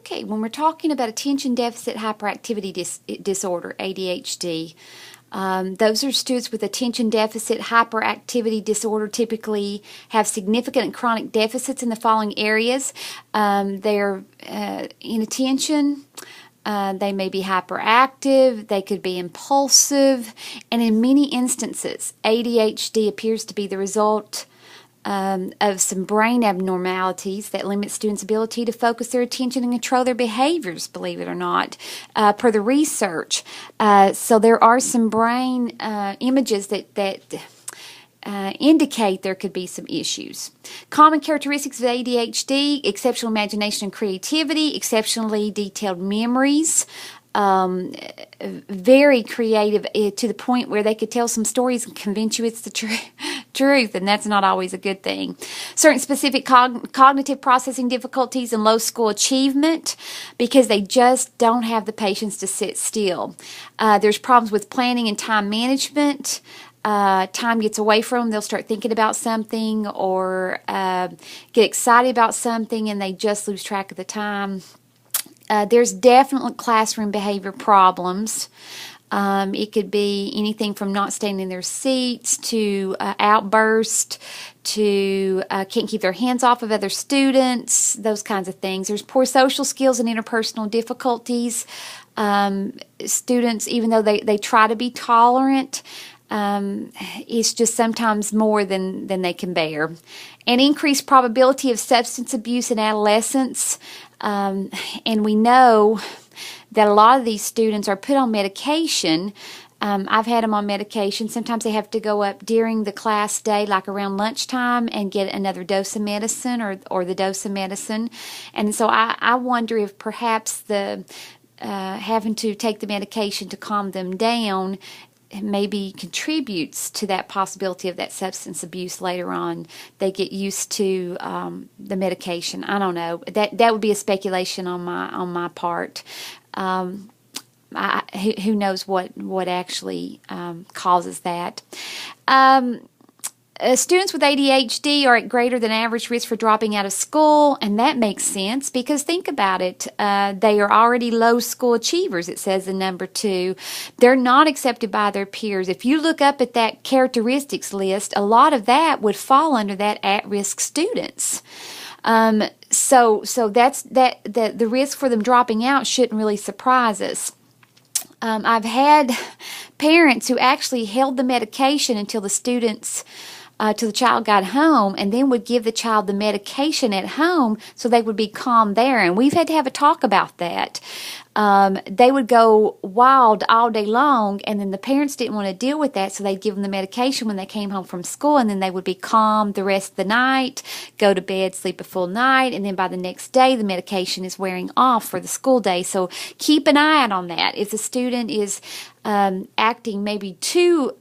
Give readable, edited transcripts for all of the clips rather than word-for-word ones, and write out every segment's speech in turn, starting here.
Okay, when we're talking about attention deficit hyperactivity disorder, ADHD, those are students with attention deficit hyperactivity disorder typically have significant and chronic deficits in the following areas. They're inattention. They may be hyperactive, they could be impulsive, and in many instances, ADHD appears to be the result of some brain abnormalities that limit students' ability to focus their attention and control their behaviors, believe it or not, per the research. So there are some brain images that indicate there could be some issues. Common characteristics of ADHD: exceptional imagination and creativity, exceptionally detailed memories, very creative to the point where they could tell some stories and convince you it's the truth, and that's not always a good thing. Certain specific cognitive processing difficulties and low school achievement because they just don't have the patience to sit still. There's problems with planning and time management. Time gets away from them, they'll start thinking about something or get excited about something and they just lose track of the time. There's definitely classroom behavior problems. It could be anything from not staying in their seats to outburst to can't keep their hands off of other students, those kinds of things. There's poor social skills and interpersonal difficulties. Students, even though they try to be tolerant, it's just sometimes more than they can bear. An increased probability of substance abuse in adolescence, and we know that a lot of these students are put on medication. I've had them on medication. Sometimes they have to go up during the class day, like around lunchtime, and get another dose of medicine or the dose of medicine. And so I wonder if perhaps the having to take the medication to calm them down maybe contributes to that possibility of that substance abuse later on. They get used to the medication. I don't know. That would be a speculation on my part. Who knows what actually causes that. Students with ADHD are at greater than average risk for dropping out of school, and that makes sense because think about it. They are already low school achievers, it says in number 2. They're not accepted by their peers. If you look up at that characteristics list, a lot of that would fall under that at-risk students. So that's the risk for them dropping out shouldn't really surprise us. I've had parents who actually held the medication until the students till the child got home, and then would give the child the medication at home so they would be calm there. And we've had to have a talk about that. They would go wild all day long, and then the parents didn't want to deal with that, so they'd give them the medication when they came home from school, and then they would be calm the rest of the night, go to bed, sleep a full night, and then by the next day the medication is wearing off for the school day. So keep an eye out on that. If the student is acting maybe too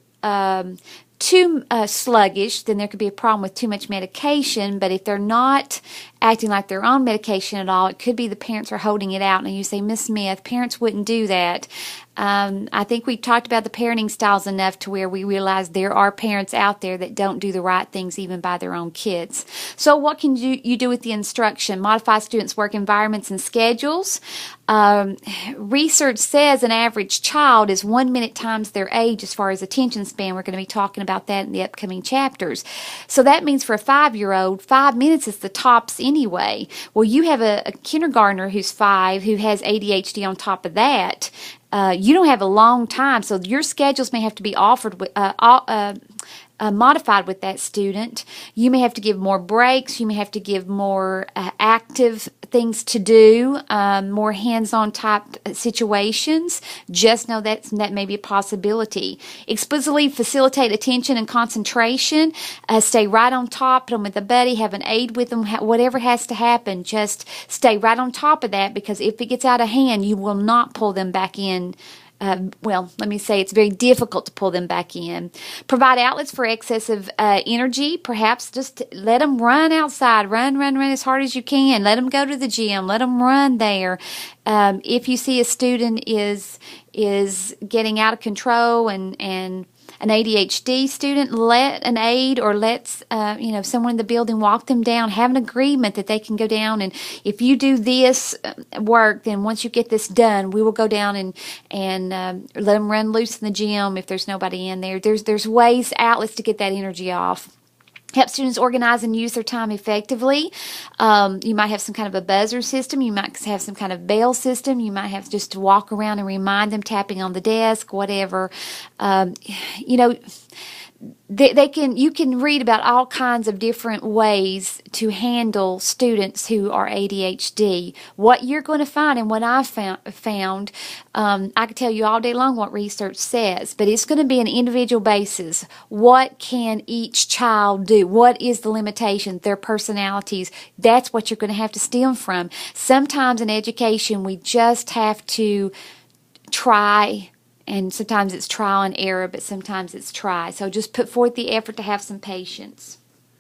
sluggish, then there could be a problem with too much medication. But if they're not acting like they're on medication at all, it could be the parents are holding it out. And you say, Miss Smith, parents wouldn't do that. I think we've talked about the parenting styles enough to where we realize there are parents out there that don't do the right things even by their own kids. So what can you do with the instruction? Modify students' work environments and schedules. Research says an average child is 1 minute times their age as far as attention span. We're going to be talking about that in the upcoming chapters. So that means for a 5-year-old, 5 minutes is the tops anyway. Well, you have a kindergartner who's 5 who has ADHD on top of that. You don't have a long time, so your schedules may have to be modified with that student. You may have to give more breaks. You may have to give more active things to do, more hands-on type situations. Just know that may be a possibility. Explicitly facilitate attention and concentration. Stay right on top. Put them with a buddy. Have an aide with them. Whatever has to happen, just stay right on top of that, because if it gets out of hand, you will not pull them back in. Well, let me say it's very difficult to pull them back in. Provide outlets for excessive energy. Perhaps just let them run outside. Run as hard as you can. Let them go to the gym. Let them run there. If you see a student is getting out of control and an ADHD student, let an aide or let someone in the building walk them down. Have an agreement that they can go down, and if you do this work, then once you get this done, we will go down and let them run loose in the gym if there's nobody in there. There's ways, outlets to get that energy off. Help students organize and use their time effectively. You might have some kind of a buzzer system. You might have some kind of bell system. You might have just to walk around and remind them, tapping on the desk, whatever. You can read about all kinds of different ways to handle students who are ADHD. What you're going to find, and what I found, I could tell you all day long what research says, but it's going to be an individual basis. What can each child do? What is the limitation? Their personalities. That's what you're going to have to stem from. Sometimes in education, we just have to try. And sometimes it's trial and error, but sometimes it's try. So just put forth the effort to have some patience.